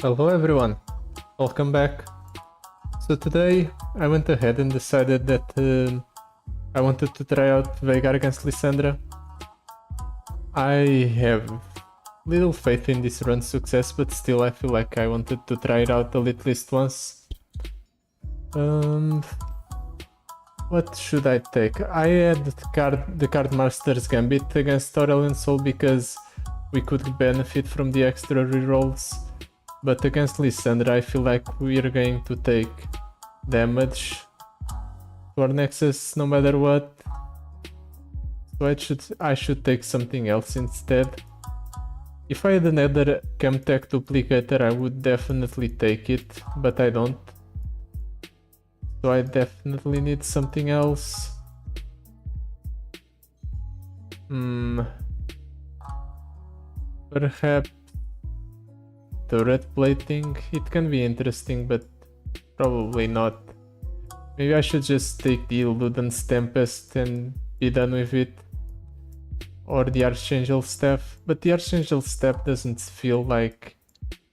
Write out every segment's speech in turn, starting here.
Hello everyone, welcome back. So today I went ahead and decided that I wanted to try out Veigar against Lissandra. I have little faith in this run's success, but still I feel like I wanted to try it out at least once. What should I take? I had the card Master's Gambit against Aurelian Soul because we could benefit from the extra rerolls. But against Lissandra, I feel like we're going to take damage to our Nexus no matter what. So I should take something else instead. If I had another Chemtech duplicator, I would definitely take it, but I don't. So I definitely need something else. Perhaps turret plating, it can be interesting, but probably not. Maybe I should just take the Luden's Tempest and be done with it. Or the Archangel Staff, but the Archangel Staff doesn't feel like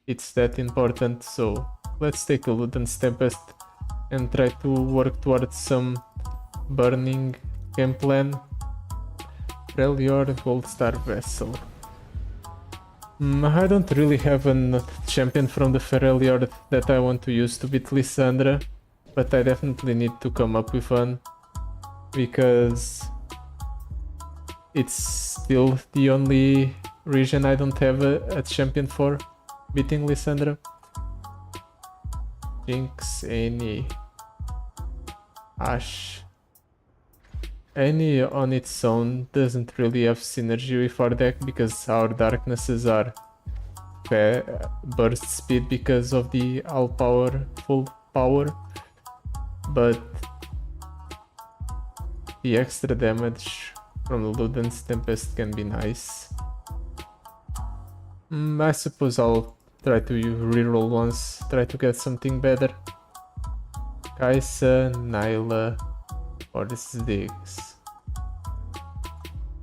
it's that important, so let's take the Luden's Tempest and try to work towards some burning game plan. Relior, Gold Star Vessel. I don't really have a champion from the Ferelior that I want to use to beat Lissandra, but I definitely need to come up with one, because it's still the only region I don't have a champion for beating Lissandra. Jinx, Annie, Ashe. Annie on its own doesn't really have synergy with our deck because our darknesses are burst speed because of the all power, full power, but the extra damage from the Luden's Tempest can be nice. I suppose I'll try to reroll once, try to get something better. Kaisa, Nyla, or Ziggs.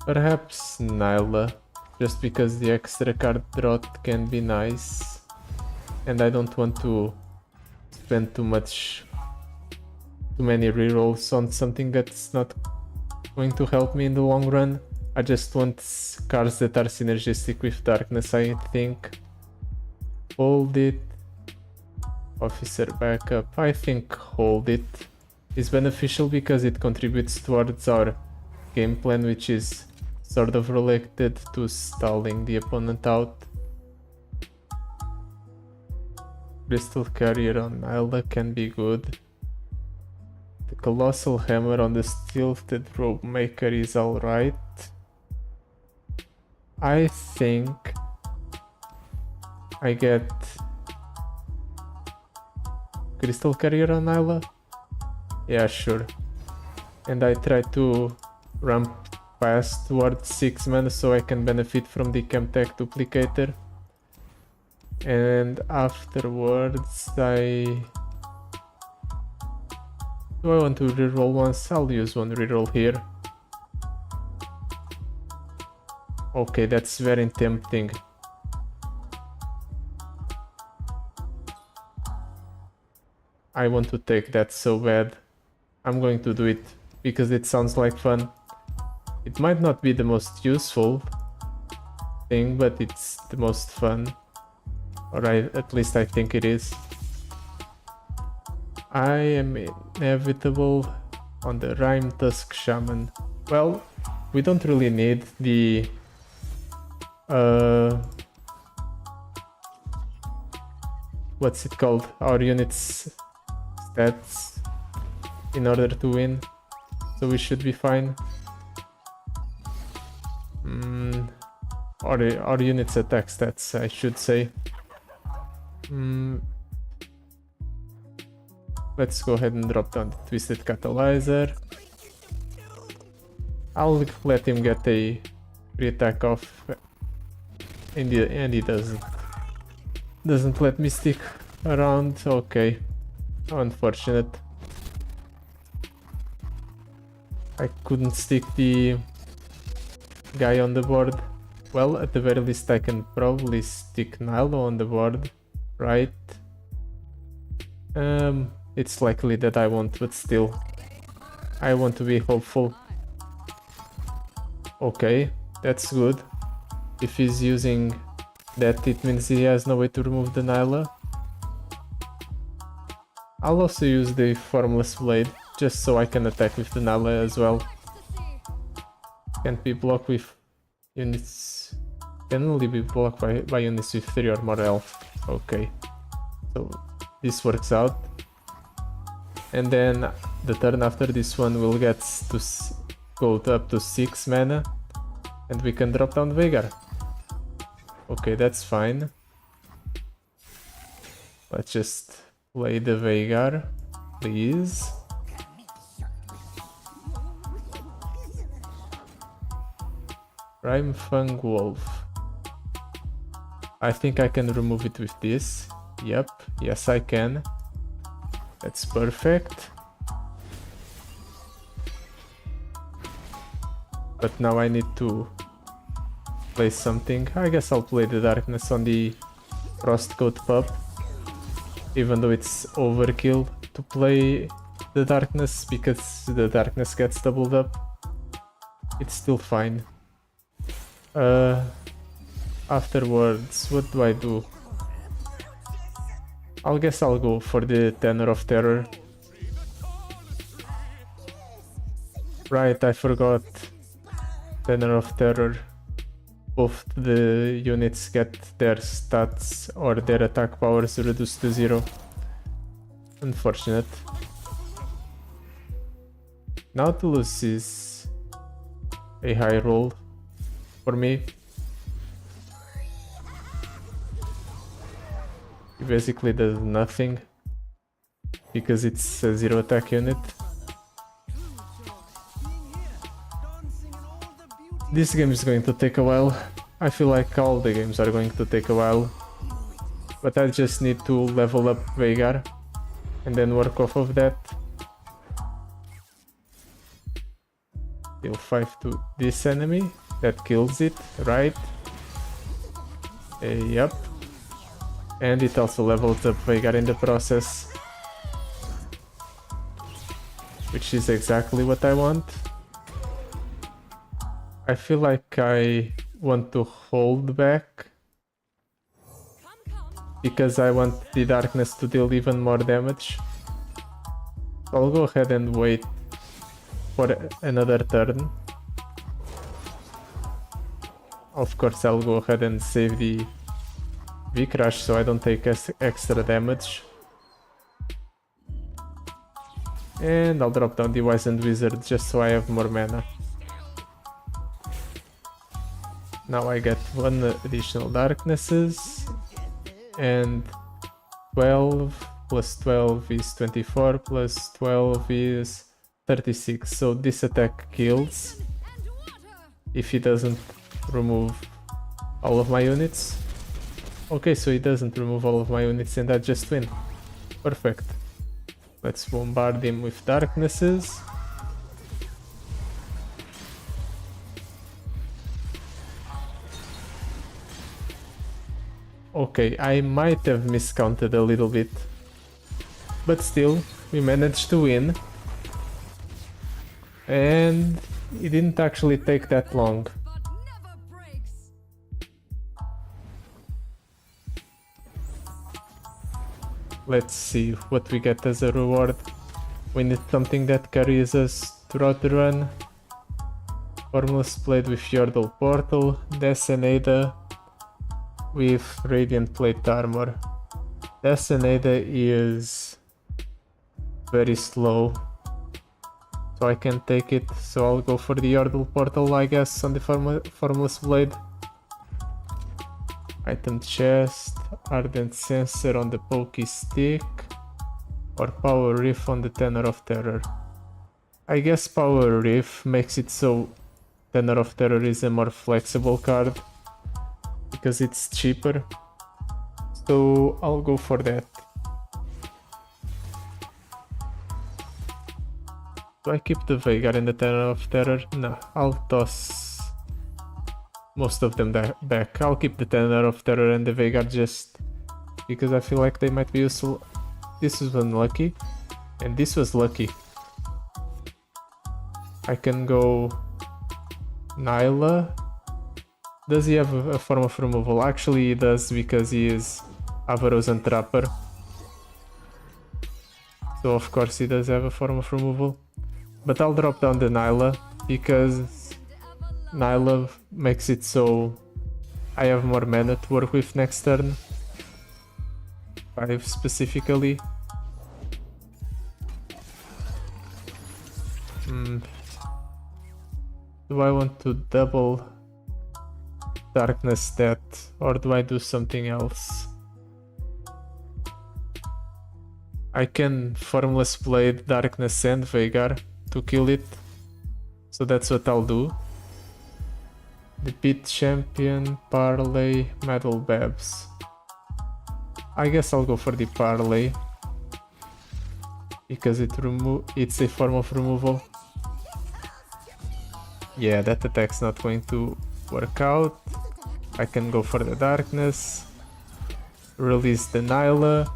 Perhaps Nyla, just because the extra card draw can be nice, and I don't want to spend too many rerolls on something that's not going to help me in the long run. I just want cards that are synergistic with darkness, I think. Hold it. Officer backup. I think hold it is beneficial because it contributes towards our game plan, which is sort of related to stalling the opponent out. Crystal Carrier on Nyla can be good. The Colossal Hammer on the Stilted Robe Maker is alright. I think I get Crystal Carrier on Nyla? Yeah, sure. And I try to ramp fast towards 6 mana so I can benefit from the Chemtech duplicator. And afterwards do I want to reroll once? I'll use one reroll here. Okay, that's very tempting. I want to take that so bad. I'm going to do it because it sounds like fun. It might not be the most useful thing, but it's the most fun. Or at least I think it is. I am inevitable on the Rime Tusk Shaman. Well, we don't really need the what's it called? Our units stats in order to win, so we should be fine. Our units attack stats, I should say. Let's go ahead and drop down the Twisted Catalyzer. I'll let him get a free attack off, and he doesn't let me stick around. Okay, how unfortunate. I couldn't stick the guy on the board. Well, at the very least I can probably stick Nilo on the board. right? It's likely that I won't, but still, I want to be hopeful. Okay, that's good. If he's using that, it means he has no way to remove the Nyla. I'll also use the Formless Blade, just so I can attack with the Nyla as well. Can't be blocked with units... Can only be blocked by units with 3 or more health. Okay, so this works out. And then the turn after this one will get to go up to 6 mana, and we can drop down Veigar. Okay, that's fine. Let's just play the Veigar, please. Prime Fang Wolf. I think I can remove it with this. Yep, yes I can. That's perfect. But now I need to play something. I guess I'll play the Darkness on the Frostcoat Pup. Even though it's overkill to play the Darkness because the Darkness gets doubled up. It's still fine. Afterwards, what do I do? I guess I'll go for the Tenor of Terror. Right, I forgot. Tenor of Terror. Both the units get their stats or their attack powers reduced to 0. Unfortunate. Nautilus is a high roll for me. He basically does nothing because it's a 0 attack unit. This game is going to take a while. I feel like all the games are going to take a while. But I just need to level up Veigar and then work off of that. Deal 5 to this enemy. That kills it, right? Yep. And it also levels up Veigar in the process. Which is exactly what I want. I feel like I want to hold back because I want the Darkness to deal even more damage. So I'll go ahead and wait for another turn. Of course I'll go ahead and save the V-Crash so I don't take extra damage. And I'll drop down the Wizened Wizard just so I have more mana. Now I get 1 additional Darknesses, and 12 plus 12 is 24, plus 12 is 36, so this attack kills if he doesn't remove all of my units. Okay, so he doesn't remove all of my units and I just win. Perfect. Let's bombard him with Darknesses. Okay, I might have miscounted a little bit, but still, we managed to win. And it didn't actually take that long. Let's see what we get as a reward. We need something that carries us throughout the run. Formless Blade with Yordle Portal, Decenada with Radiant Plate Armor. Decenada is very slow, so I can take it, so I'll go for the Yordle Portal, I guess, on the Formless Blade. Item chest, Ardent Sensor on the Pokey Stick, or Power Riff on the Tenor of Terror. I guess Power Riff makes it so Tenor of Terror is a more flexible card, because it's cheaper, so I'll go for that. Do I keep the Veigar and the Tenor of Terror? No, I'll toss most of them back. I'll keep the Tenor of Terror and the Veigar just because I feel like they might be useful. This was unlucky, and this was lucky. I can go Nyla. Does he have a form of removal? Actually he does, because he is Avaros and Trapper. So of course he does have a form of removal. But I'll drop down the Nyla, because Nyla makes it so I have more mana to work with next turn. 5 specifically. Do I want to double darkness that, or do I do something else? I can Formless Blade, Darkness and Veigar to kill it, so that's what I'll do. Defeat Champion, Parlay, Metal Babs. I guess I'll go for the Parlay, because it's a form of removal. Yeah, that attack's not going to work out. I can go for the Darkness, release the Nyla.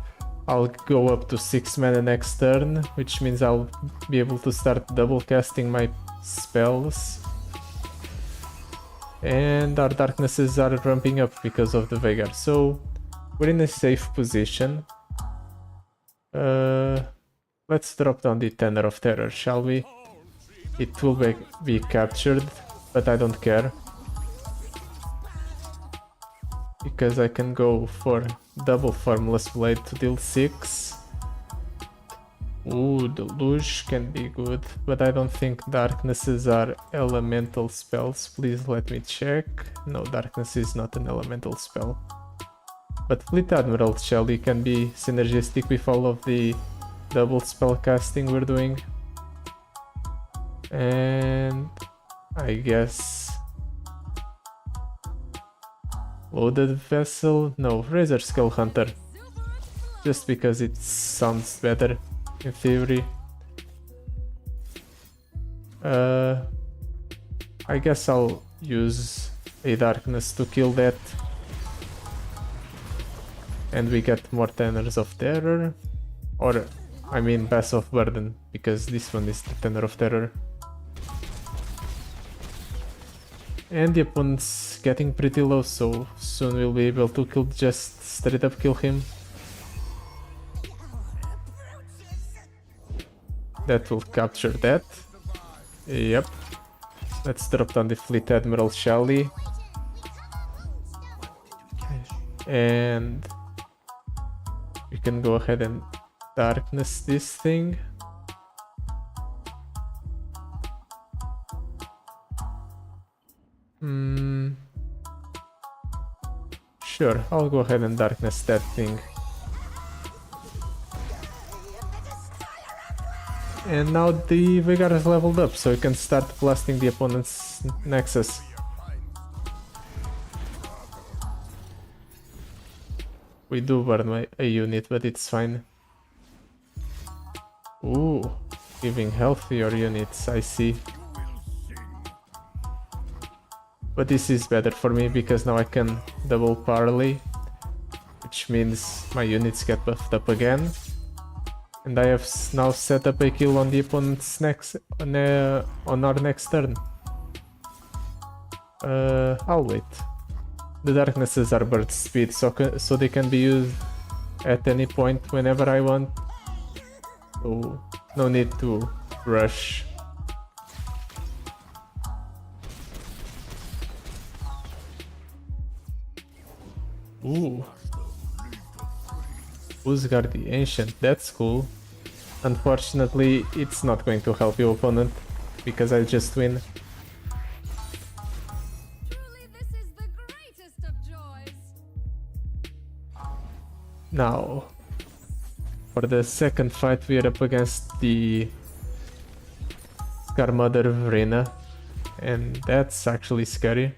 I'll go up to 6 mana next turn, which means I'll be able to start double casting my spells. And our darknesses are ramping up because of the Veigar, so we're in a safe position. Let's drop down the Tenor of Terror, shall we? It will be captured, but I don't care, because I can go for double Formless Blade to deal 6. Ooh, the Luge can be good, but I don't think Darknesses are elemental spells. Please let me check. No, Darkness is not an elemental spell. But Fleet Admiral Shelly can be synergistic with all of the double spell casting we're doing. And I guess Loaded Vessel? No, Razor Skull Hunter. Just because it sounds better in theory. I guess I'll use a Darkness to kill that. And we get more Tenors of Terror. Or, I mean, Bass of Burden, because this one is the Tenor of Terror. And the opponent's getting pretty low, so soon we'll be able to just straight up kill him. That will capture that. Yep. Let's drop down the Fleet Admiral Shelly. And we can go ahead and Darkness this thing. Sure, I'll go ahead and Darkness that thing. And now the Veigar is leveled up, so you can start blasting the opponent's Nexus. We do burn a unit, but it's fine. Ooh, giving healthier units, I see. But this is better for me because now I can double Parlay, which means my units get buffed up again. And I have now set up a kill on the opponent's on our next turn. I'll wait. The Darknesses are burst speed, so they can be used at any point whenever I want. So no need to rush. Ooh. Uzgar the Ancient, that's cool. Unfortunately, it's not going to help your opponent, because I just win. Now, for the second fight we are up against the Scarmother Verena, and that's actually scary.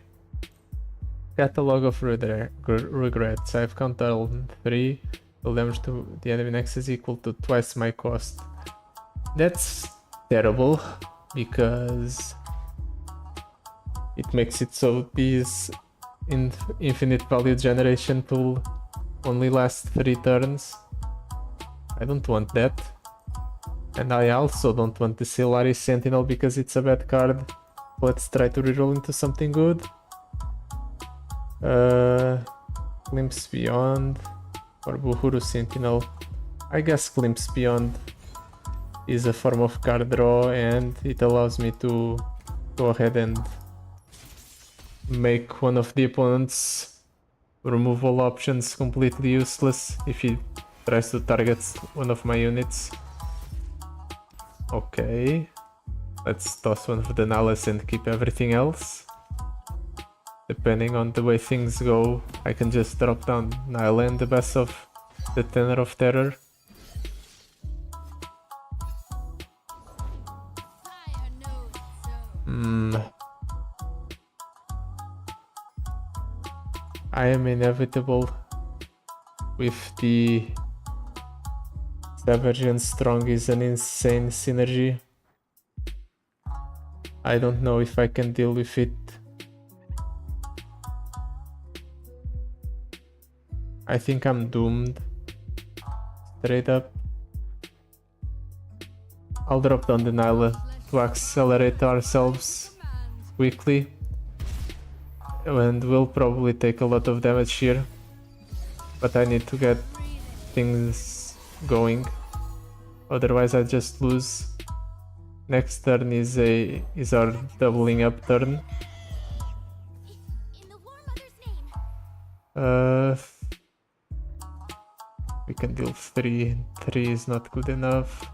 Catalog of Regrets. I've counted 3. The damage to the enemy nexus is equal to twice my cost. That's terrible, because it makes it so this infinite value generation tool only lasts 3 turns. I don't want that. And I also don't want the Silari Sentinel because it's a bad card. Let's try to reroll into something good. Glimpse Beyond or Buhuru Sentinel. I guess Glimpse Beyond is a form of card draw and it allows me to go ahead and make one of the opponent's removal options completely useless if he tries to target one of my units. Okay, let's toss one for the Nihilus and keep everything else. Depending on the way things go, I can just drop down Nihil and the best of the Tenor of Terror. I am inevitable with the Savage and Strong is an insane synergy. I don't know if I can deal with it. I think I'm doomed. Straight up. I'll drop down the Nyla to accelerate ourselves quickly. And we'll probably take a lot of damage here. But I need to get things going. Otherwise I just lose. Next turn is our doubling up turn. We can deal 3. 3 is not good enough.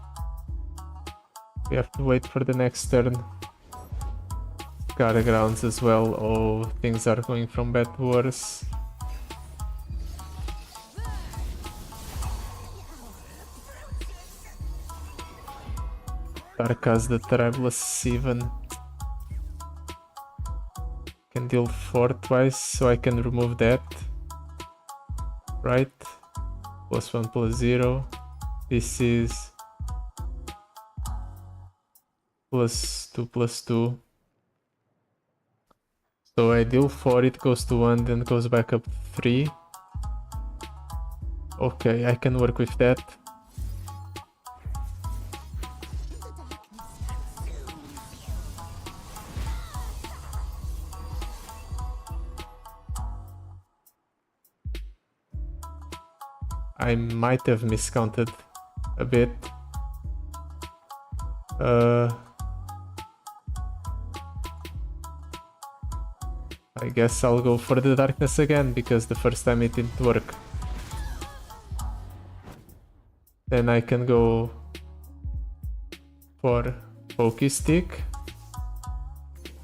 We have to wait for the next turn. Guard grounds as well. Oh, things are going from bad to worse. Tarkas the Tribeless even. Can deal 4 twice, so I can remove that. Right? +1 +0. This is +2 +2. So I deal 4, it goes to 1, then goes back up 3. Okay, I can work with that. I might have miscounted a bit. I guess I'll go for the darkness again, because the first time it didn't work. Then I can go for Pokey Stick.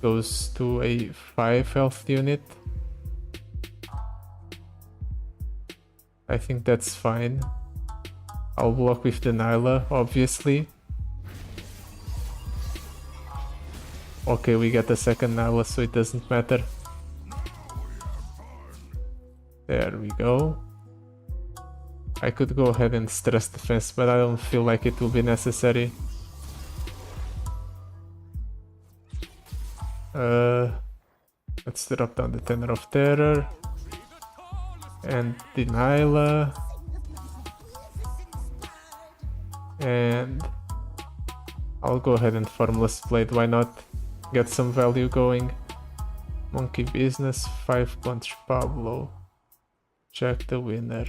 Goes to a 5 health unit. I think that's fine. I'll block with the Nyla, obviously. Okay, we get the second Nyla, so it doesn't matter. There we go. I could go ahead and stress defense, but I don't feel like it will be necessary. Let's drop down the Tenor of Terror. And the Nyla. And I'll go ahead and Formless Blade, why not? Get some value going. Monkey Business, 5 Punch Pablo. Check the winner.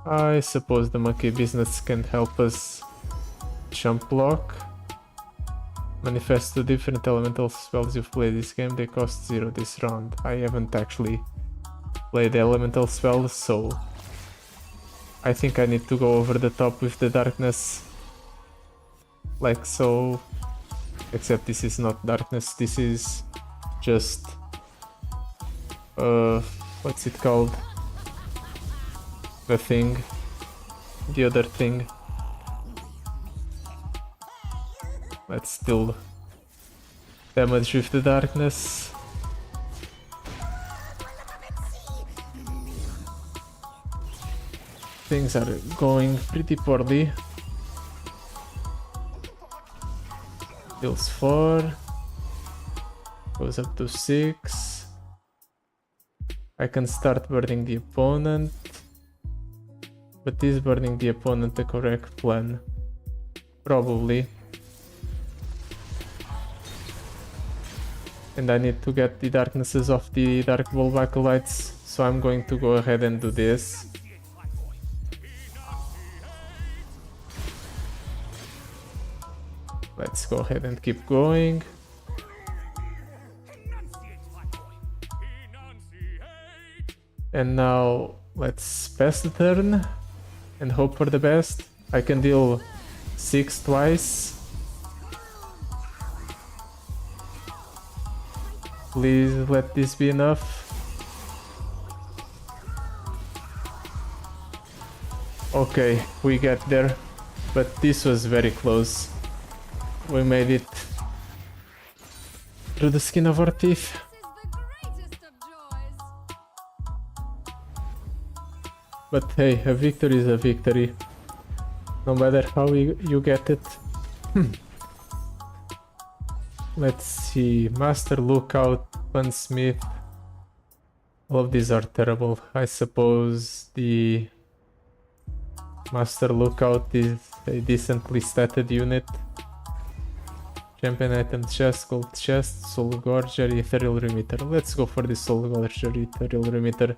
I suppose the Monkey Business can help us jump block. Manifest 2 different elemental spells you've played this game, they cost 0 this round. I haven't actually played elemental spells, so I think I need to go over the top with the darkness. Like so. Except this is not darkness, this is just... what's it called? The thing. The other thing. Let's still damage with the darkness. Things are going pretty poorly. Deals 4. Goes up to 6. I can start burning the opponent. But is burning the opponent the correct plan? Probably. And I need to get the darknesses off the Dark Bulb Acolytes, so I'm going to go ahead and do this. Let's go ahead and keep going. And now let's pass the turn and hope for the best. I can deal 6 twice. Please let this be enough. Okay, we get there, but this was very close. We made it through the skin of our teeth. But hey, a victory is a victory, no matter how you get it. Let's see, Master Lookout, Gunsmith. All of these are terrible. I suppose the Master Lookout is a decently statted unit. Champion item chest, gold chest, soul gorger, ethereal remitter. Let's go for the soul gorger, ethereal remitter.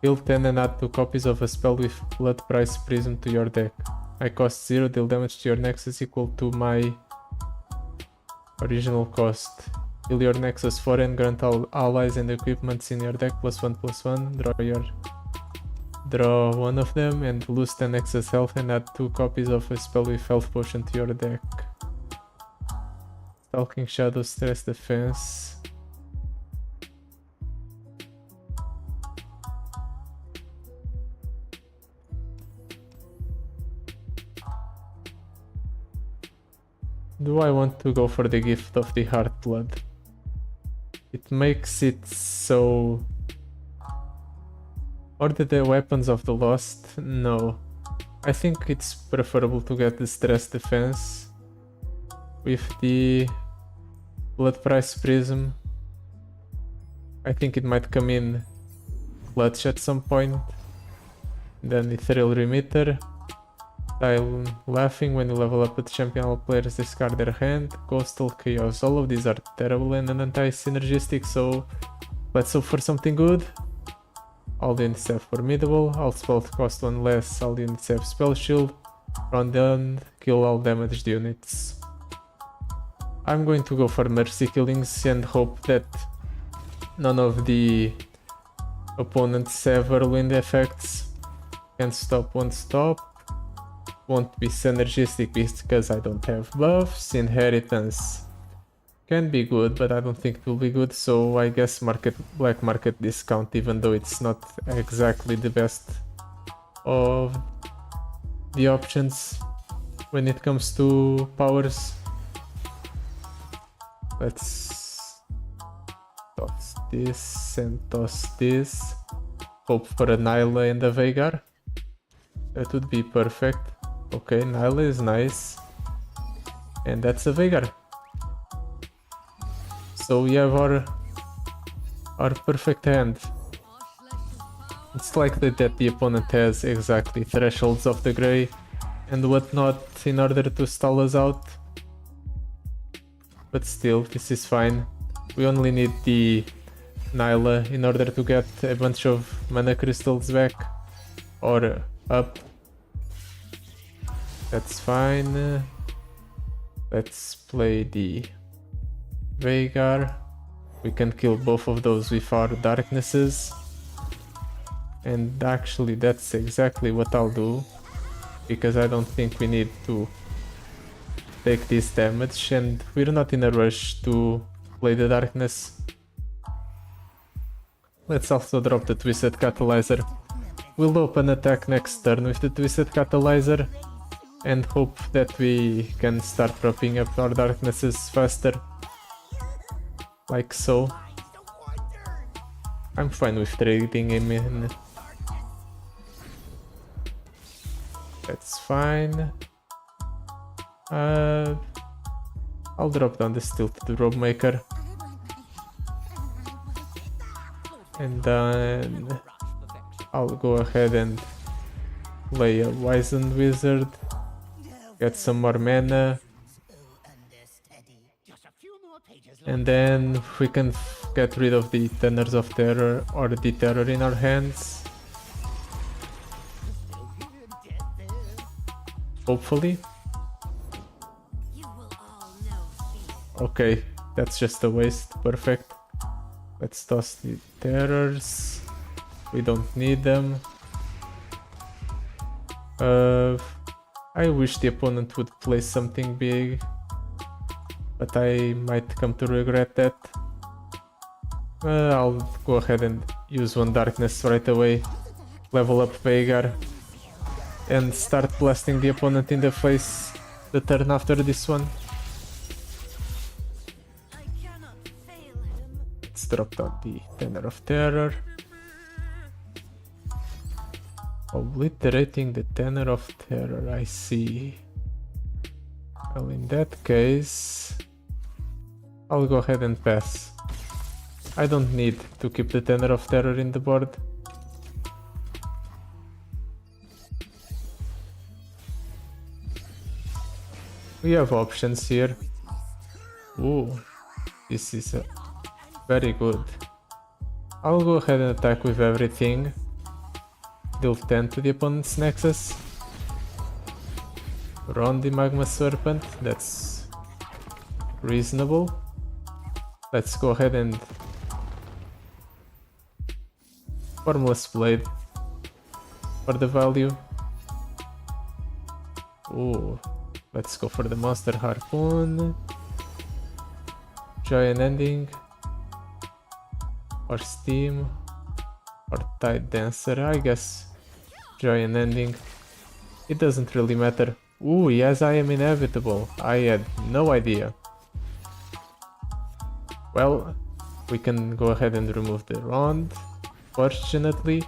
Deal 10 and add 2 copies of a spell with blood price prism to your deck. I cost 0, deal damage to your nexus equal to my original cost. Deal your nexus 4 and grant all allies and equipments in your deck +1/+1. Draw one of them and lose 10 excess health and add 2 copies of a spell with health potion to your deck. Stalking Shadow, stress defense. Do I want to go for the gift of the Heart Blood? It makes it so... Order the weapons of the lost? No. I think it's preferable to get the stress defense with the blood price prism. I think it might come in clutch at some point. Then ethereal remitter. Style laughing when you level up with champion, all players discard their hand. Coastal chaos, all of these are terrible and anti-synergistic, so let's hope for something good. All units have formidable, all spells cost 1 less, all units have spell shield. Run down, kill all damaged units. I'm going to go for mercy killings and hope that none of the opponents have whirlwind effects. Can't stop, won't stop. Won't be synergistic because I don't have buffs. Inheritance can be good, but I don't think it will be good, so I guess black market discount, even though it's not exactly the best of the options when it comes to powers. Let's toss this and toss this. Hope for a Nyla and a Veigar. That would be perfect. Okay, Nyla is nice. And that's a Veigar. So we have our perfect hand. It's likely that the opponent has exactly thresholds of the grey and whatnot in order to stall us out. But still, this is fine. We only need the Nyla in order to get a bunch of mana crystals back. Or up. That's fine. Let's play the Veigar. We can kill both of those with our darknesses. And actually that's exactly what I'll do, because I don't think we need to take this damage and we're not in a rush to play the darkness. Let's also drop the Twisted Catalyzer. We'll open attack next turn with the Twisted Catalyzer and hope that we can start propping up our darknesses faster. Like so. I'm fine with trading him in. That's fine. I'll drop down the Steel to the Robe Maker. And then I'll go ahead and play a Wizened Wizard, get some more mana, and then we can get rid of the Tenors of Terror or the Terror in our hands. Hopefully. Okay, that's just a waste. Perfect. Let's toss the Terrors. We don't need them. I wish the opponent would play something big, but I might come to regret that. I'll go ahead and use one Darkness right away, level up Veigar, and start blasting the opponent in the face the turn after this one. Let's drop down the Tenor of Terror. Obliterating the Tenor of Terror, I see. Well, in that case, I'll go ahead and pass. I don't need to keep the Tenor of Terror in the board. We have options here. Ooh, this is very good. I'll go ahead and attack with everything. Deal 10 to the opponent's Nexus. Run the Magma Serpent, that's reasonable. Let's go ahead and Formless Blade for the value. Ooh, let's go for the Monster Harpoon. Giant Ending or Steam or Tide Dancer, I guess Giant Ending. It doesn't really matter. Ooh, yes, I am inevitable. I had no idea. Well, we can go ahead and remove the Rond. Fortunately,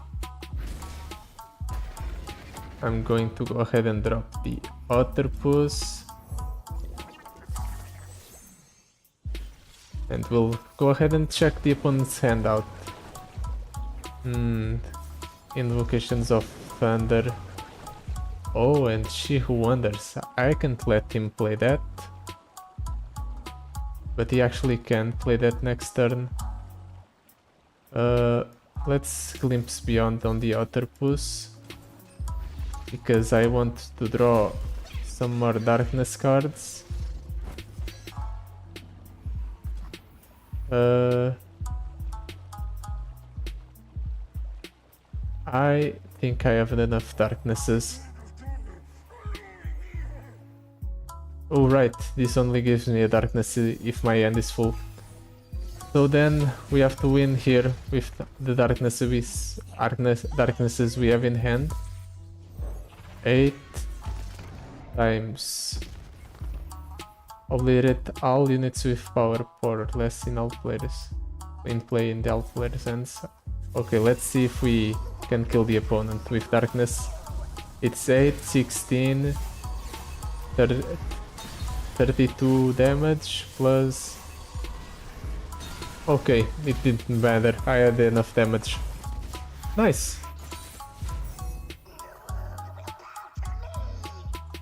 I'm going to go ahead and drop the Octopus. And we'll go ahead and check the opponent's hand out. Invocations of Thunder. Oh, and She Who Wonders. I can't let him play that. But he actually can play that next turn. Let's Glimpse Beyond on the Octopus, because I want to draw some more Darkness cards. I think I have enough Darknesses. Oh right, this only gives me a Darkness if my hand is full. So then we have to win here with the Darknesses we have in hand. 8 times obliterate all units with power 4 or less in all players. In play in the all players' hands. Okay, let's see if we can kill the opponent with Darkness. It's 8, 16, 32 damage plus... Okay, it didn't matter, I had enough damage. Nice!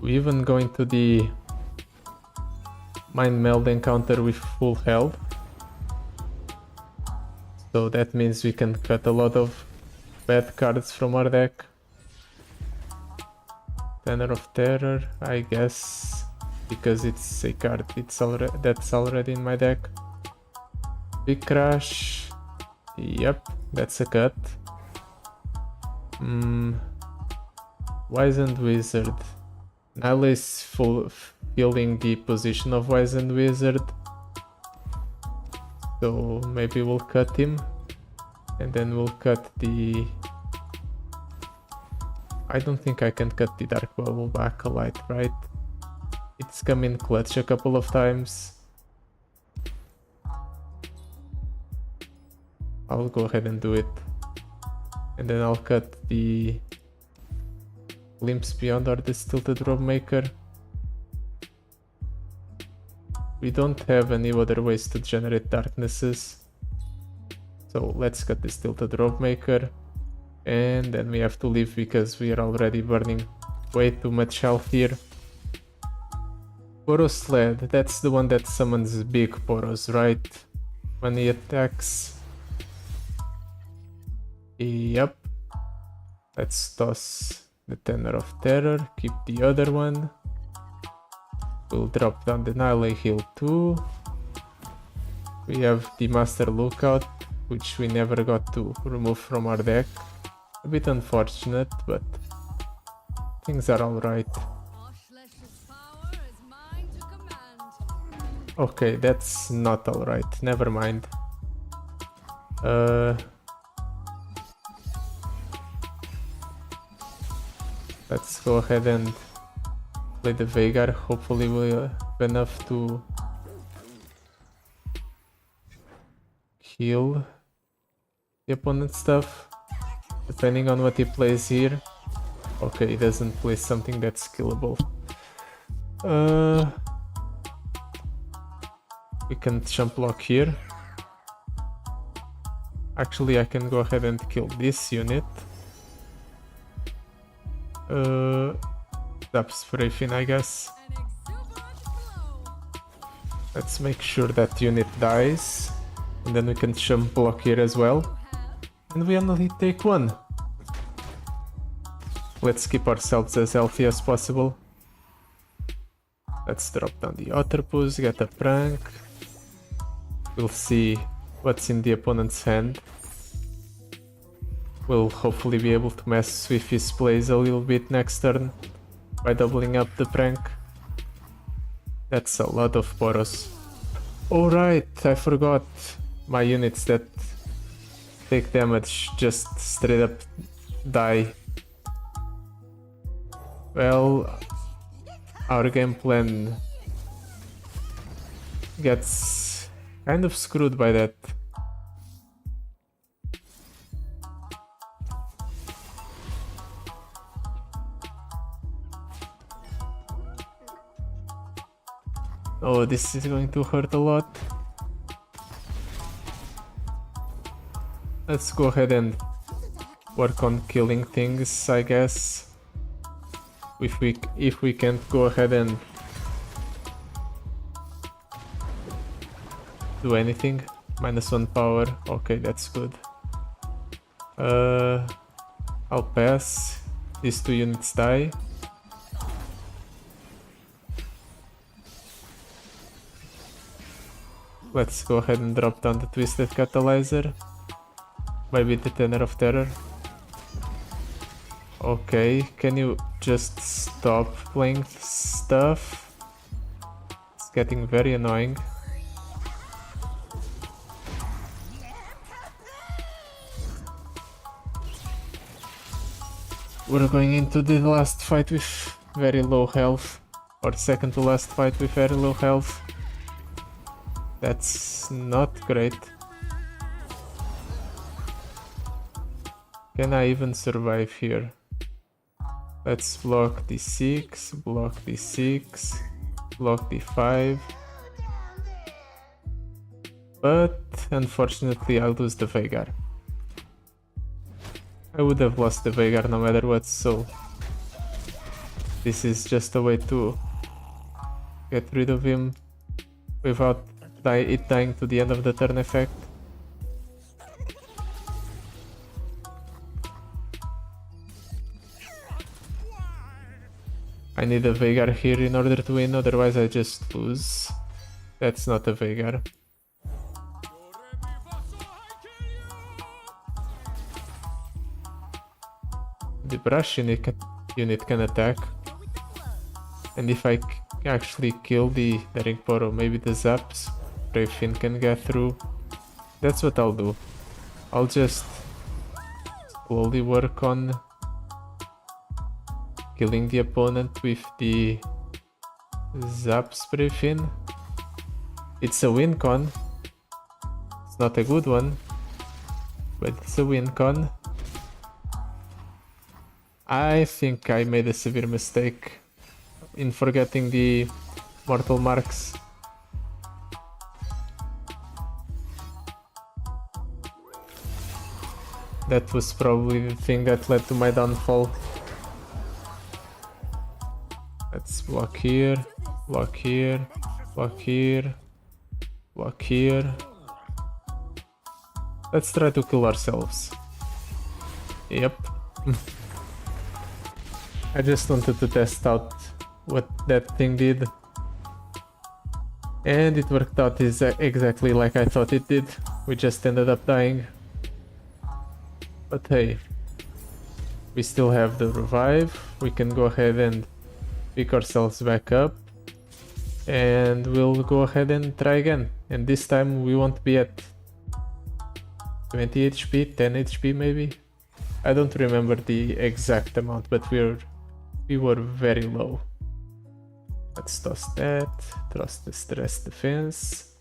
We even go into the Mind Meld encounter with full health. So that means we can cut a lot of bad cards from our deck. Tenor of Terror, I guess, because it's a card that's already in my deck. Big Crash, yep, that's a cut. Wizened Wizard. Nile is filling the position of Wizened Wizard, so maybe we'll cut him, and then we'll cut the... I don't think I can cut the Dark Bubble Acolyte, right? It's come in clutch a couple of times. I'll go ahead and do it, and then I'll cut the Glimpse Beyond or the Tilted Robe Maker. We don't have any other ways to generate Darknesses, So let's cut this tilted rope maker. And then we have to leave because we are already burning way too much health here. Poros Sled, that's the one that summons big Poros, right? When he attacks. Yep. Let's toss the Tenor of Terror, keep the other one. We'll drop down the Nile Heal too. We have the Master Lookout, which we never got to remove from our deck. A bit unfortunate, but things are alright. Okay, that's not alright, never mind. Let's go ahead and play the Veigar. Hopefully we'll have enough to heal the opponent's stuff, depending on what he plays here. Okay, he doesn't play something that's killable. We can jump block here. Actually, I can go ahead and kill this unit. Zap Spray Fin, I guess. Let's make sure that unit dies. And then we can jump block here as well. And we only take one. Let's keep ourselves as healthy as possible. Let's drop down the Otterpus, get a prank. We'll see what's in the opponent's hand. We'll hopefully be able to mess with his plays a little bit next turn by doubling up the prank. That's a lot of Poros. Alright, I forgot. My units that take damage just straight up die. Well, our game plan gets kind of screwed by that. Oh, this is going to hurt a lot. Let's go ahead and work on killing things, I guess. If we can't go ahead and do anything. -1 power. Okay, that's good. I'll pass. These two units die. Let's go ahead and drop down the Twisted Catalyzer. Maybe the Tenor of Terror. Okay, can you just stop playing stuff? It's getting very annoying. We're going into the last fight with very low health, or second to last fight with very low health. That's not great. Can I even survive here? Let's block d6, block d6, block d5. But unfortunately I lose the Veigar. I would have lost the Veigar no matter what, so this is just a way to get rid of him without it dying to the end of the turn effect. I need a Veigar here in order to win, otherwise I just lose. That's not a Veigar. The brush unit can attack. And if I actually kill the Daring Poro, maybe the Zaps, Brave Fin can get through. That's what I'll do. I'll just slowly work on killing the opponent with the Zap Spray Fin. It's a win con. It's not a good one, but it's a win con. I think I made a severe mistake in forgetting the mortal marks. That was probably the thing that led to my downfall. Let's block here, block here, block here, block here. Let's try to kill ourselves. Yep. I just wanted to test out what that thing did. And it worked out exactly like I thought it did. We just ended up dying. But hey, we still have the revive. We can go ahead and pick ourselves back up. And we'll go ahead and try again. And this time we won't be at 20 HP, 10 HP maybe? I don't remember the exact amount, but we were very low. Let's toss that, toss the stress defense.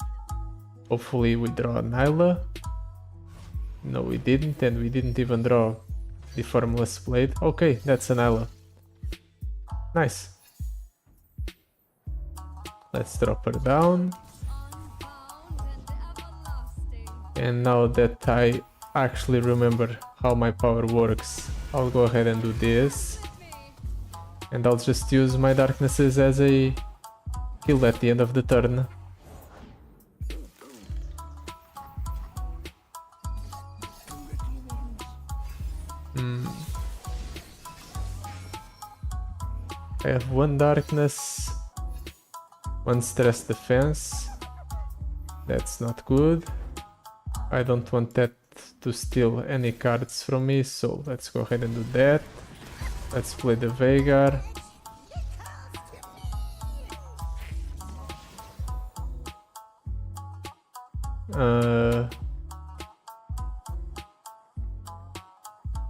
Hopefully we draw Nyla. No, we didn't, and we didn't even draw the Formless Blade. Okay, that's an Nyla. Nice. Let's drop her down. And now that I actually remember how my power works, I'll go ahead and do this. And I'll just use my darknesses as a kill at the end of the turn. I have one darkness, one stress defense. That's not good. I don't want that to steal any cards from me, so let's go ahead and do that. Let's play the Veigar.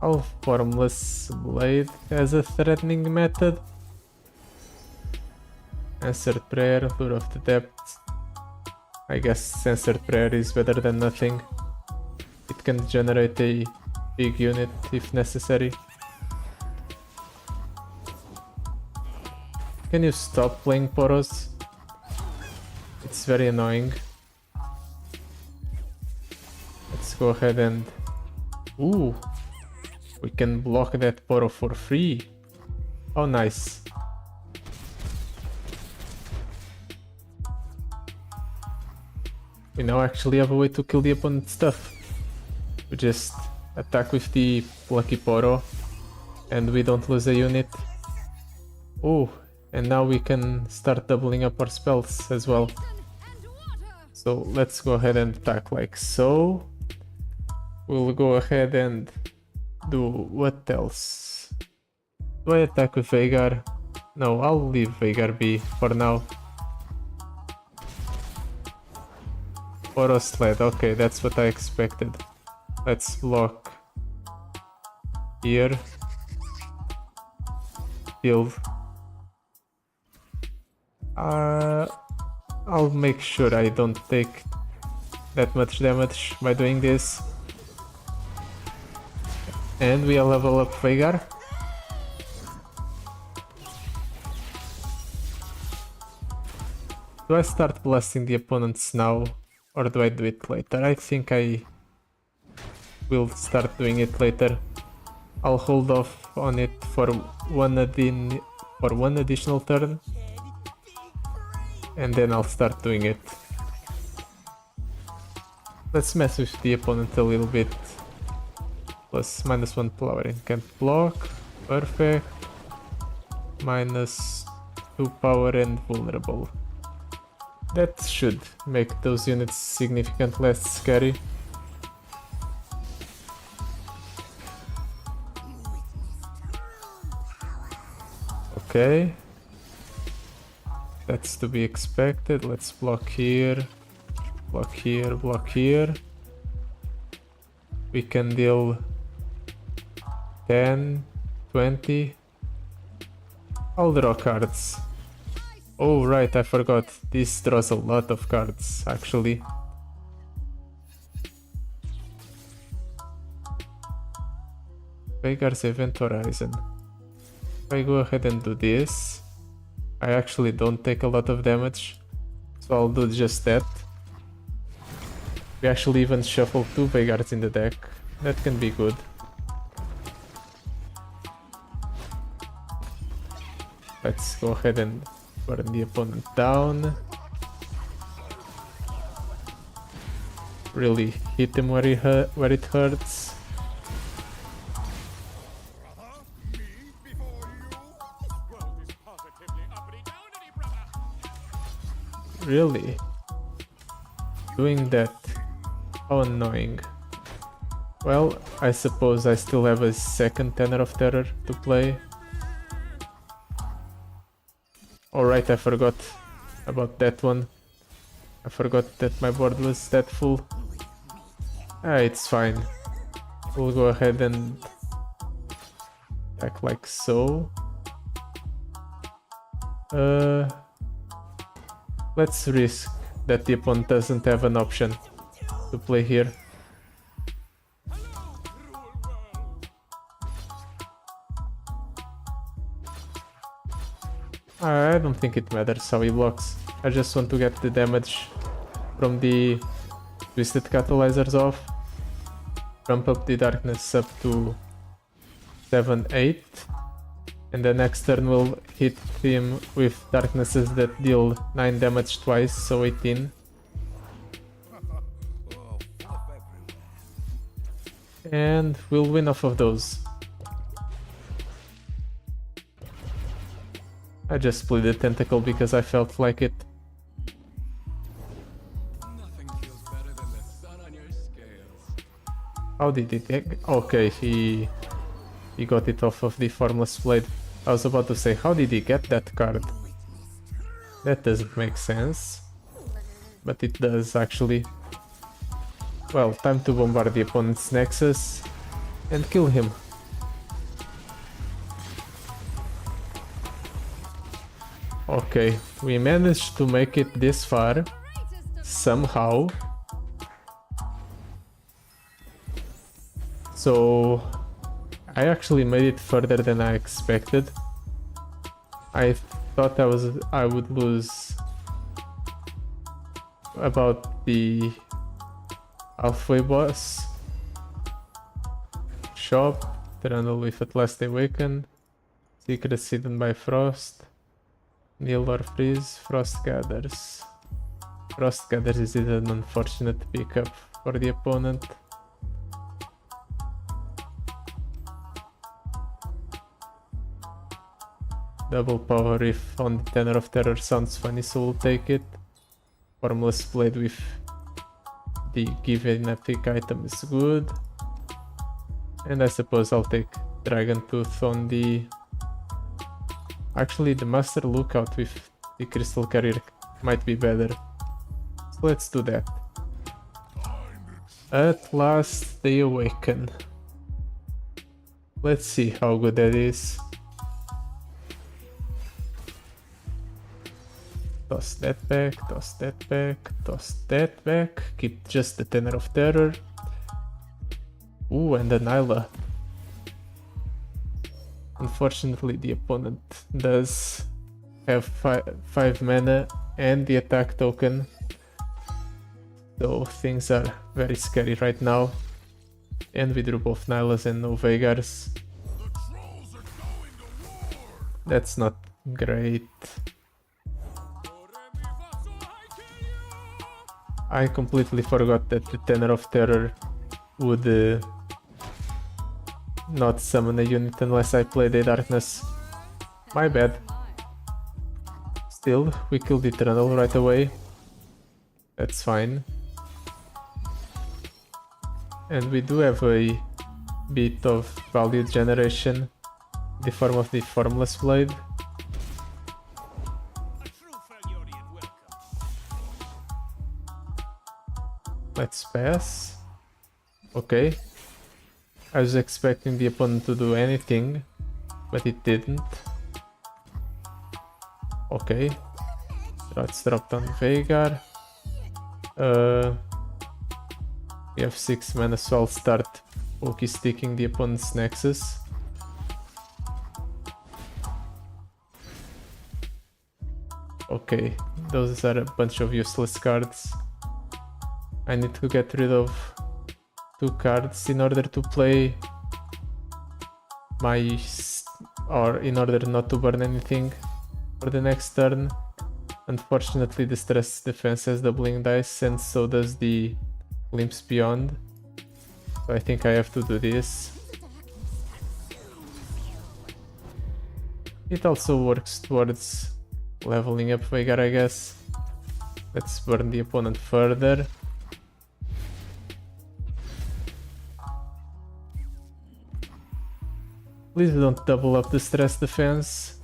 I'll Formless Blade as a threatening method. Answered Prayer, Lure of the Depth. I guess Answered Prayer is better than nothing. It can generate a big unit if necessary. Can you stop playing Poros? It's very annoying. Let's go ahead and... Ooh! We can block that Poro for free. Oh, nice. We now actually have a way to kill the opponent's stuff. We just attack with the Lucky Poro and we don't lose a unit. Oh, and now we can start doubling up our spells as well. So let's go ahead and attack like so. We'll go ahead and do what else? Do I attack with Veigar? No, I'll leave Veigar be for now. Poro Sled, okay, that's what I expected. Let's block here. Build. I'll make sure I don't take that much damage by doing this. And we'll level up Veigar. Do I start blasting the opponents now? Or do I do it later? I think I will start doing it later. I'll hold off on it for one additional turn. And then I'll start doing it. Let's mess with the opponent a little bit. Plus -1 powering. Can't block. Perfect. -2 power and vulnerable. That should make those units significantly less scary. Okay. That's to be expected. Let's block here. Block here, block here. We can deal 10, 20. I'll draw cards. Oh right, I forgot. This draws a lot of cards, actually. Veigar's Event Horizon. If I go ahead and do this, I actually don't take a lot of damage, so I'll do just that. We actually even shuffle 2 Veigars in the deck. that can be good. Let's go ahead and burn the opponent down. Really hit him where it hurts. Really? Doing that? How annoying. Well, I suppose I still have a second Tenor of Terror to play. Alright, I forgot about that one. I forgot that my board was that full. It's fine. We'll go ahead and act like so. Let's risk that the opponent doesn't have an option to play here. I don't think it matters how he blocks. I just want to get the damage from the Twisted Catalyzers off. Ramp up the darkness up to 7-8. And the next turn we'll hit him with darknesses that deal 9 damage twice, so 18. And we'll win off of those. I just played the Tentacle because I felt like it. Nothing feels better than the sun on your scales. How did he take? Okay, he got it off of the Formless Blade. I was about to say, how did he get that card? That doesn't make sense. But it does, actually. Well, time to bombard the opponent's Nexus and kill him. Okay, we managed to make it this far, somehow. So, I actually made it further than I expected. I thought I would lose about the halfway boss. Shop, Trundle with At Last Awaken, Secrets Hidden by Frost, Kneel or Freeze, Frost Gathers. Frost Gathers is an unfortunate pickup for the opponent. Double power if on the Tenor of Terror sounds funny, so we'll take it. Formless Blade with the given epic item is good. And I suppose I'll take Dragon Tooth on the... Actually, the Master Lookout with the Crystal Carrier might be better. So let's do that. At last they awaken. Let's see how good that is. Toss that back, toss that back, toss that back. Keep just the Tenor of Terror. Ooh, and an Nyla. Unfortunately, the opponent does have 5 mana and the attack token. So things are very scary right now. And we drew both Nylas and no Veigars. That's not great. I completely forgot that the Tenor of Terror would not summon a unit unless I played a Darkness. My bad. Still, we killed the Trundle right away. That's fine. And we do have a bit of value generation in the form of the Formless Blade. Let's pass. Okay. I was expecting the opponent to do anything, but it didn't. Okay. Let's drop down Veigar. We have 6 mana, so I'll start pokey sticking the opponent's Nexus. Okay, those are a bunch of useless cards. I need to get rid of 2 cards in order to play or in order not to burn anything for the next turn. Unfortunately, the stress defense has doubling dice, and so does the glimpse beyond. So I think I have to do this. It also works towards leveling up Veigar, I guess. Let's burn the opponent further. Please don't double up the stress defense.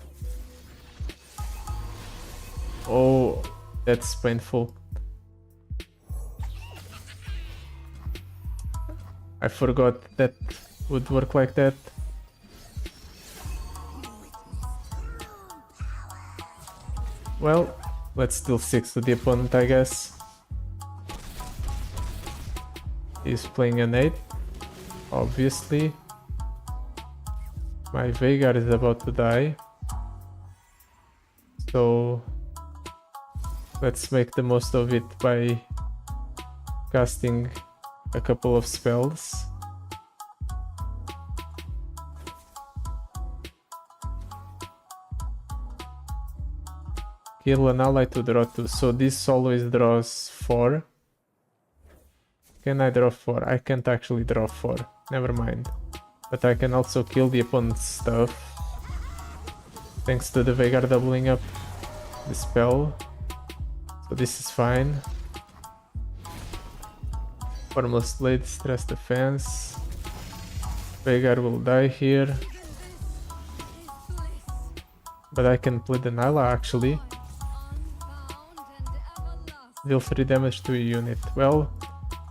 Oh, that's painful. I forgot that would work like that. Well, let's deal 6 to the opponent, I guess. He's playing an 8, obviously. My Veigar is about to die. So let's make the most of it by casting a couple of spells. Kill an ally to draw 2. So this always draws 4. Can I draw 4? I can't actually draw 4. Never mind. But I can also kill the opponent's stuff, thanks to the Veigar doubling up the spell. So this is fine. Formless Blade, stress defense. Veigar will die here. But I can play the Nyla actually. Deal 3 damage to a unit. Well,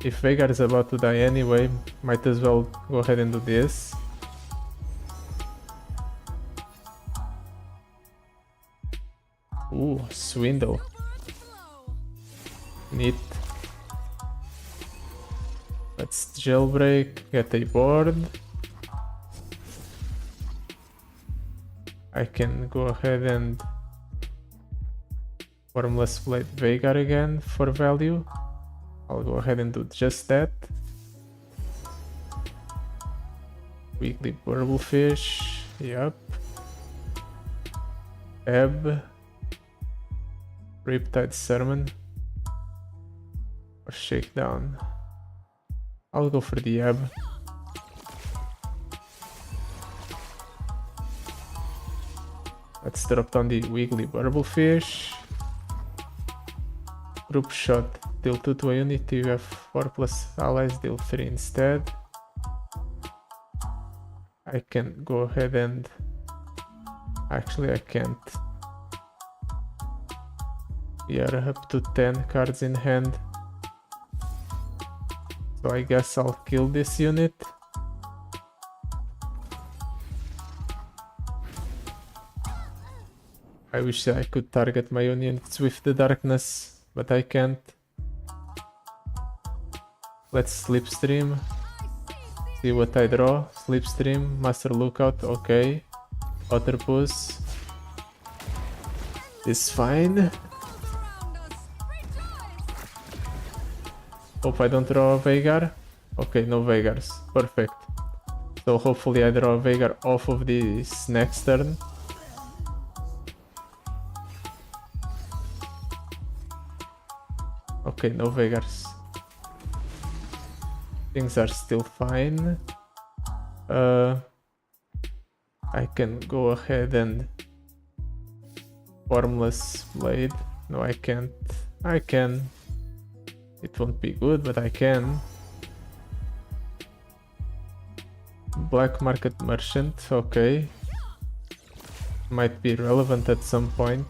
if Veigar is about to die anyway, might as well go ahead and do this. Ooh, Swindle. Neat. Let's jailbreak, get a board. I can go ahead and Formless Blade Veigar again for value. I'll go ahead and do just that. Weekly Burblefish, yep. Ebb. Riptide Sermon. Or Shakedown. I'll go for the Ebb. Let's drop down the Wiggly Burblefish. Group Shot. Deal 2 to a unit, you have 4 plus allies, deal 3 instead. I can go ahead and... Actually I can't. We are up to 10 cards in hand. So I guess I'll kill this unit. I wish I could target my own units with the darkness, but I can't. Let's Slipstream. See what I draw. Slipstream, Master Lookout, okay. Otterpus is fine. Hope I don't draw a Veigar. Okay, no Veigars. Perfect. So hopefully I draw a Veigar off of this next turn. Okay, no Veigars. Things are still fine. I can go ahead and Formless Blade. No, I can't. I can. It won't be good, but I can. Black Market Merchant, okay. Might be relevant at some point.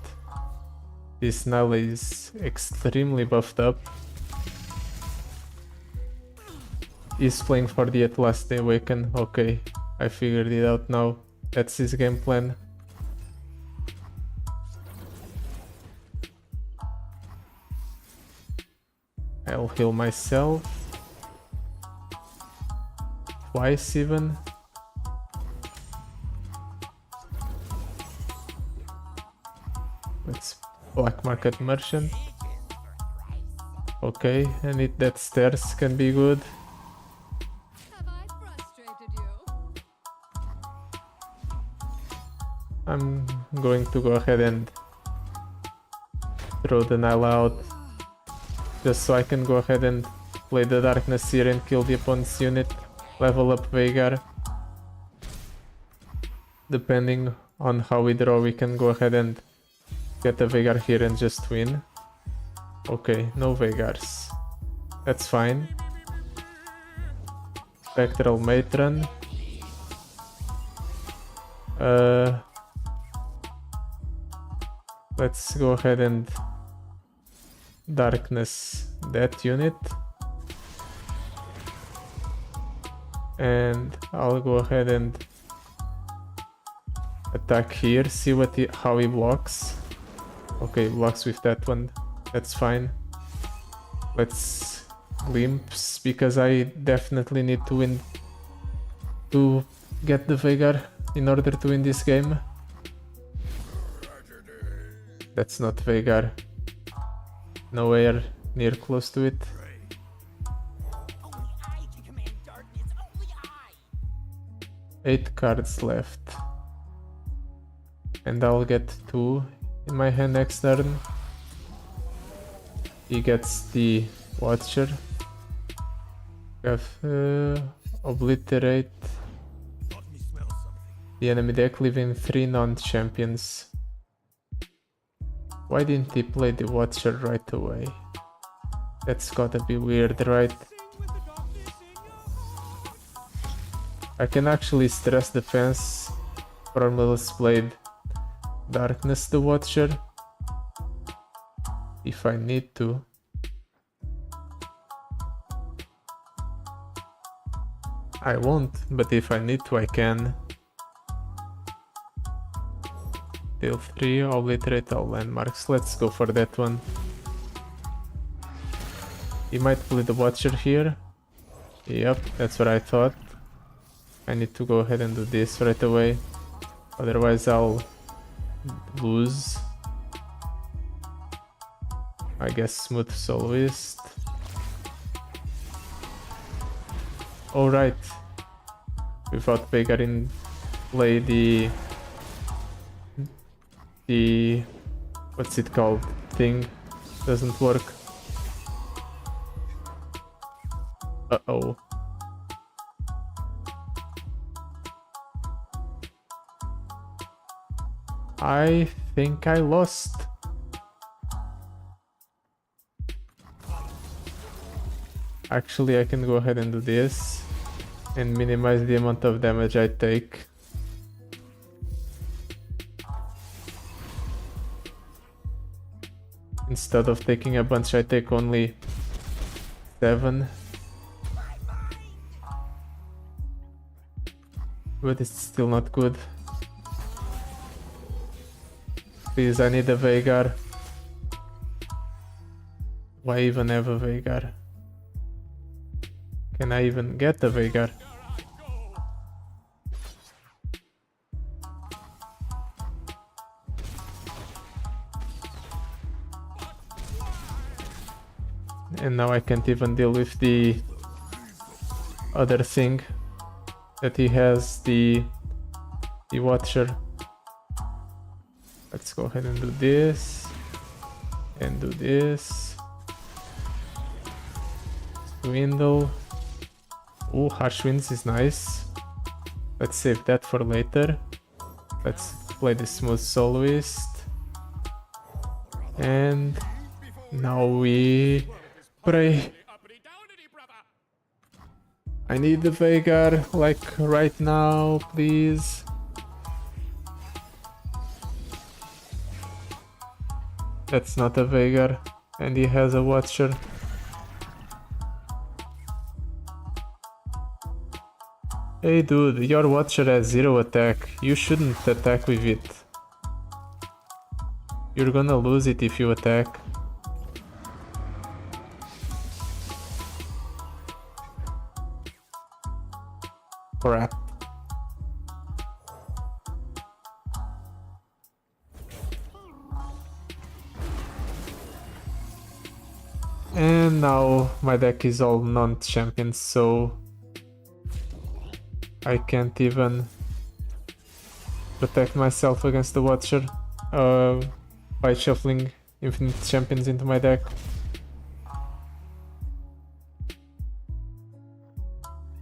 This Null is extremely buffed up. He's playing for the At Last They Awaken. Okay, I figured it out now. That's his game plan. I'll heal myself. Twice even. Let's Black Market Merchant. Okay, and that stairs can be good. I'm going to go ahead and throw the Nyla out just so I can go ahead and play the Darkness here and kill the opponent's unit, level up Veigar. Depending on how we draw, we can go ahead and get a Veigar here and just win. Okay, no Veigars. That's fine. Spectral Matron. Let's go ahead and darkness that unit. And I'll go ahead and attack here, see how he blocks. Okay, blocks with that one. That's fine. Let's glimpse, because I definitely need to win to get the Veigar in order to win this game. That's not Veigar. Nowhere near close to it. Eight cards left. And I'll get 2 in my hand next turn. He gets the Watcher. We have Obliterate the enemy deck, leaving 3 non-champions. Why didn't he play the Watcher right away? That's gotta be weird, right? I can actually stress defense Formless Blade Darkness the Watcher if I need to. I won't, but if I need to, I can. Deal 3, obliterate all landmarks. Let's go for that one. He might play the Watcher here. Yep, that's what I thought. I need to go ahead and do this right away. Otherwise I'll lose. I guess Smooth Soloist. Alright. Without Veigar in play, the what's it called thing doesn't work. Uh-oh. I think I lost. Actually, I can go ahead and do this and minimize the amount of damage I take. Instead of taking a bunch, I take only 7. But it's still not good. Please, I need a Veigar. Why even have a Veigar? Can I even get a Veigar? And now I can't even deal with the other thing that he has, the Watcher. Let's go ahead and do this and do this. Swindle. Oh, Harsh Winds is nice. Let's save that for later. Let's play the Smooth Soloist. And now we pray. I need the Veigar, like right now, please. That's not a Veigar, and he has a Watcher. Hey dude, your Watcher has 0 attack. You shouldn't attack with it. You're gonna lose it if you attack. Crap. And now my deck is all non-champions, so I can't even protect myself against the Watcher by shuffling infinite champions into my deck.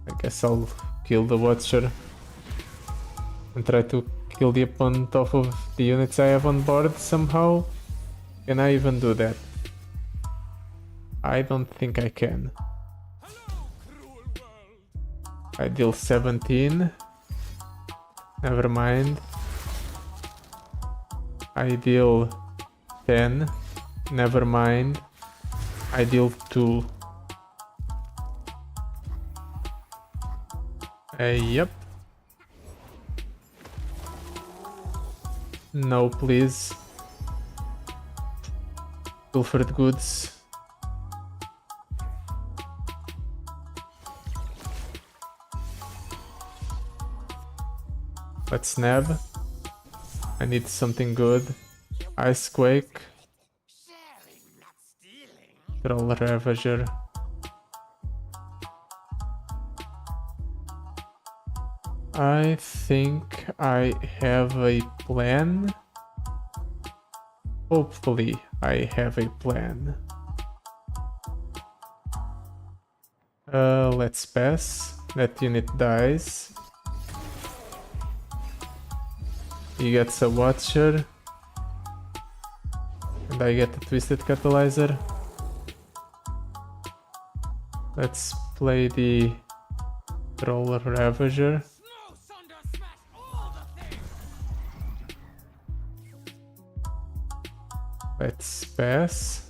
I guess I'll kill the Watcher and try to kill the opponent off of the units I have on board somehow. Can I even do that? I don't think I can. I deal 17. Never mind. I deal 10. Never mind. I deal 2. Yep. No, please. Pilfered goods. Let's nab. I need something good. Icequake. Troll Ravager. I think I have a plan. Hopefully I have a plan. Let's pass. That unit dies. He gets a Watcher. And I get a Twisted Catalyzer. Let's play the Troll Ravager. Let's pass.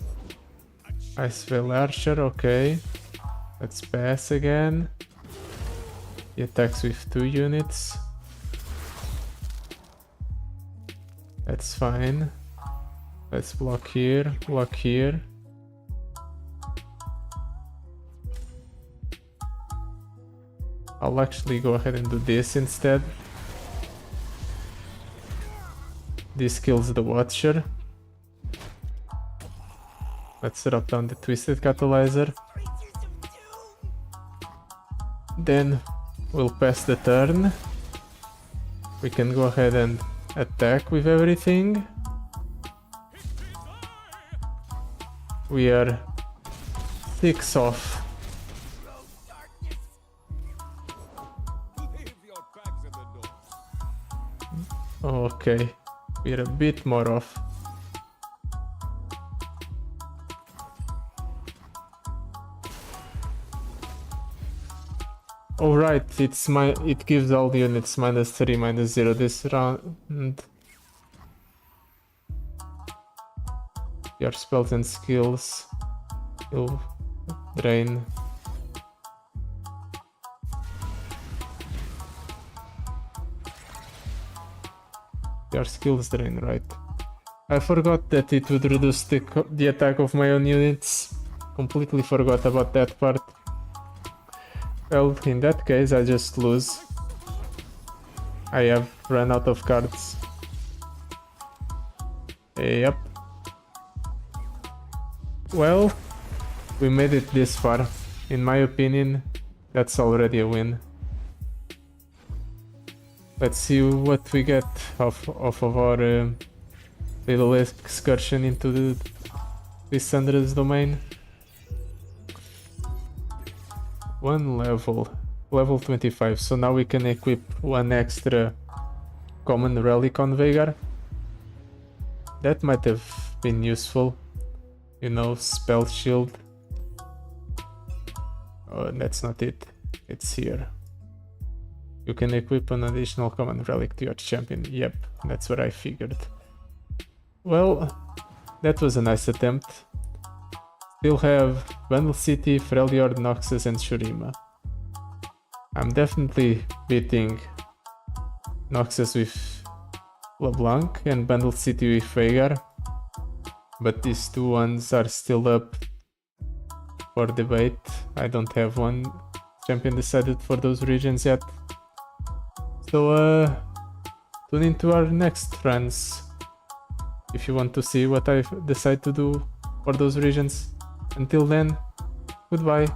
Icevale Archer, okay. Let's pass again. He attacks with 2 units. That's fine. Let's block here, block here. I'll actually go ahead and do this instead. This kills the Watcher. Let's drop down the Twisted Catalyzer. Then we'll pass the turn. We can go ahead and attack with everything. We are 6 off. Okay, we're a bit more off. Oh right, it gives all the units -3, -0 this round. Your spells and skills will drain. Your skills drain, right? I forgot that it would reduce the attack of my own units. Completely forgot about that part. Well, in that case, I just lose. I have run out of cards. Yep. Well, we made it this far. In my opinion, that's already a win. Let's see what we get off of our little excursion into the Lissandra's domain. 1 level 25, so now we can equip 1 extra common relic on Veigar. That might have been useful, you know, spell shield. Oh, that's not it, it's here. You can equip an additional common relic to your champion. Yep, that's what I figured. Well, that was a nice attempt. Still have Vandal City, Freljord, Noxus and Shurima. I'm definitely beating Noxus with LeBlanc and Vandal City with Veigar, but these 2 ones are still up for debate. I don't have one champion decided for those regions yet. So tune into our next runs if you want to see what I decide to do for those regions. Until then, goodbye.